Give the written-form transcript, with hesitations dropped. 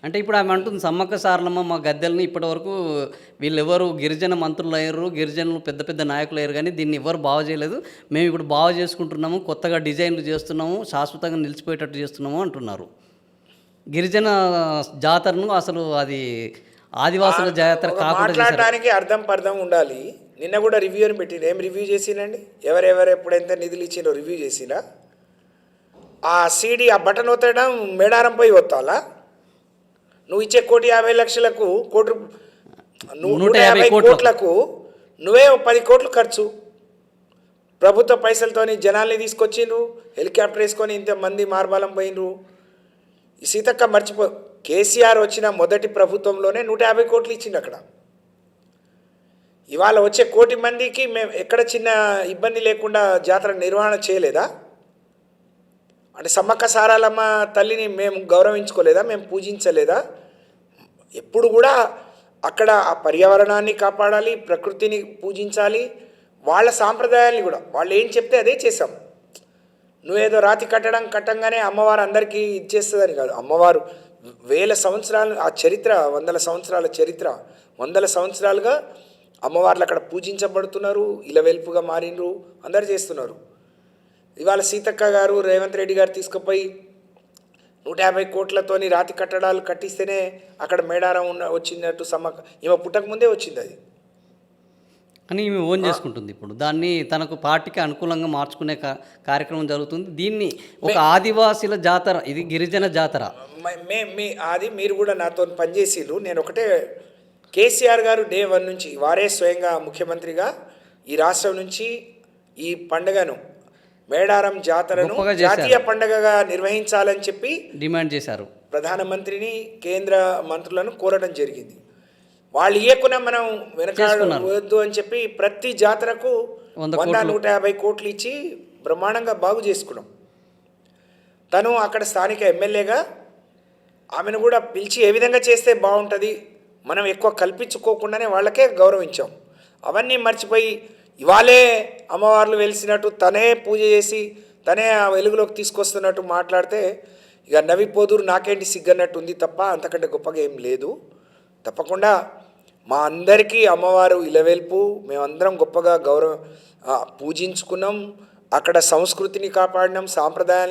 అంటే ఇప్పుడు ఆమె అంటుంది సమ్మక్క సారలమ్మ మా గద్దెలని ఇప్పటివరకు వీళ్ళెవరు గిరిజన మంత్రులు అయ్యారు, గిరిజనులు పెద్ద పెద్ద నాయకులు అయ్యారు కానీ దీన్ని ఎవ్వరు బాగు చేయలేదు. మేము ఇప్పుడు బాగు చేసుకుంటున్నాము, కొత్తగా డిజైన్లు చేస్తున్నాము, శాశ్వతంగా నిలిచిపోయేటట్టు చేస్తున్నాము అంటున్నారు. గిరిజన జాతరను అసలు అది ఆదివాసుల జాతర కాకుండా చేశారు. మాట్లాడడానికి అర్థం పర్థం ఉండాలి. నిన్న కూడా రివ్యూ అని పెట్టిండు. ఏం రివ్యూ చేసిండండి? ఎవరెవరు ఎప్పుడైతే నిధులు ఇచ్చిండో రివ్యూ చేసినా? ఆ సీడీ ఆ బటన్ ఒత్తడం మేడారం పోయి ఒత్తాలా? నువ్వు ఇచ్చే 1,50,00,000కు కోటి 150 కోట్లకు నువ్వే 10 కోట్లు ఖర్చు. ప్రభుత్వ పైసలతోని జనాల్ని తీసుకొచ్చిండ్రు, హెలికాప్టర్ వేసుకొని ఇంతమంది మార్బాలం పోయినరు. ఈ సీతక్క మర్చిపో, కేసీఆర్ వచ్చిన మొదటి ప్రభుత్వంలోనే 150 కోట్లు ఇచ్చిండు అక్కడ. ఇవాళ వచ్చే 1 కోటి మందికి మేము ఎక్కడ చిన్న ఇబ్బంది లేకుండా జాతర నిర్వహణ చేయలేదా? అంటే సమ్మక్క సారాలమ్మ తల్లిని మేము గౌరవించుకోలేదా? మేము పూజించలేదా? ఎప్పుడు కూడా అక్కడ ఆ పర్యావరణాన్ని కాపాడాలి, ప్రకృతిని పూజించాలి, వాళ్ళ సాంప్రదాయాల్ని కూడా వాళ్ళు ఏం చెప్తే అదే చేసాం. నువ్వేదో రాతి కట్టంగానే అమ్మవారు అందరికీ ఇచ్చేస్తుందని కాదు. అమ్మవారు వేల సంవత్సరాలు ఆ చరిత్ర, వందల సంవత్సరాల చరిత్ర, వందల సంవత్సరాలుగా అమ్మవార్లు అక్కడ పూజించబడుతున్నారు, ఇలవెల్పుగా మారినరు, అందరు చేస్తున్నారు. ఇవాళ సీతక్క గారు రేవంత్ రెడ్డి గారు తీసుకుపోయి 150 కోట్లతోని రాతి కట్టడాలు కట్టిస్తేనే అక్కడ మేడారం వచ్చినట్టు సమ్మక్క ఈమె పుట్టక ముందే వచ్చింది అది అని ఈమె ఓన్ చేసుకుంటుంది. ఇప్పుడు దాన్ని తనకు పార్టీకి అనుకూలంగా మార్చుకునే కార్యక్రమం జరుగుతుంది. దీన్ని ఒక ఆదివాసీల జాతర, ఇది గిరిజన జాతర. అది మీరు కూడా నాతో పనిచేసిరు. నేను ఒకటే, కేసీఆర్ గారు డే 1 నుంచి వారే స్వయంగా ముఖ్యమంత్రిగా ఈ రాష్ట్రం నుంచి ఈ పండుగను మేడారం జాతరను జాతీయ పండుగగా నిర్వహించాలని చెప్పి డిమాండ్ చేశారు. ప్రధానమంత్రిని, కేంద్ర మంత్రులను కోరడం జరిగింది. వాళ్ళు ఇయ్యకుండా మనం వెనకాడవద్దు అని చెప్పి ప్రతి జాతరకు 100-150 కోట్లు ఇచ్చి బ్రహ్మాండంగా బాగు చేసుకున్నాం. తను అక్కడ స్థానిక ఎమ్మెల్యేగా ఆమెను కూడా పిలిచి ఏ విధంగా చేస్తే బాగుంటుంది, మనం ఎక్కువ కల్పించుకోకుండానే వాళ్ళకే గౌరవించాం. అవన్నీ మర్చిపోయి ఇవాళే అమ్మవార్లు వెలిసినట్టు తనే పూజ చేసి తనే ఆ వెలుగులోకి తీసుకొస్తున్నట్టు మాట్లాడితే ఇక నవ్విపోదురు నాకేంటి సిగ్గన్నట్టు ఉంది తప్ప అంతకంటే గొప్పగా ఏం లేదు. తప్పకుండా మా అందరికీ అమ్మవారు ఇలవెల్పు, మేమందరం గొప్పగా పూజించుకున్నాం, అక్కడ సంస్కృతిని కాపాడినాం, సాంప్రదాయాన్ని